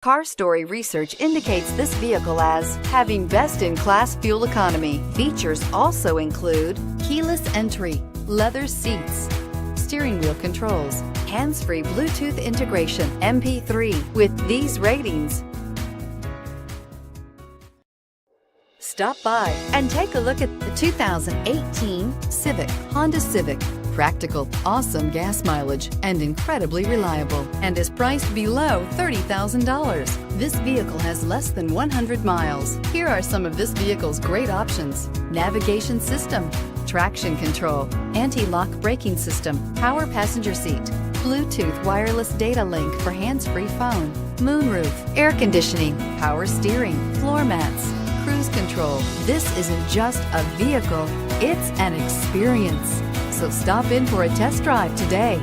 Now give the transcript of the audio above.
Car Story research indicates this vehicle as having best-in-class fuel economy. Features also include keyless entry, leather seats, steering wheel controls, hands-free Bluetooth integration, MP3. With these ratings, stop by and take a look at the 2018 Honda Civic. Practical, awesome gas mileage, and incredibly reliable, and is priced below $30,000. This vehicle has less than 100 miles. Here are some of this vehicle's great options: navigation system, traction control, anti-lock braking system, power passenger seat, Bluetooth wireless data link for hands-free phone, moonroof, air conditioning, power steering, floor mats, cruise control. This isn't just a vehicle, it's an experience. So stop in for a test drive today.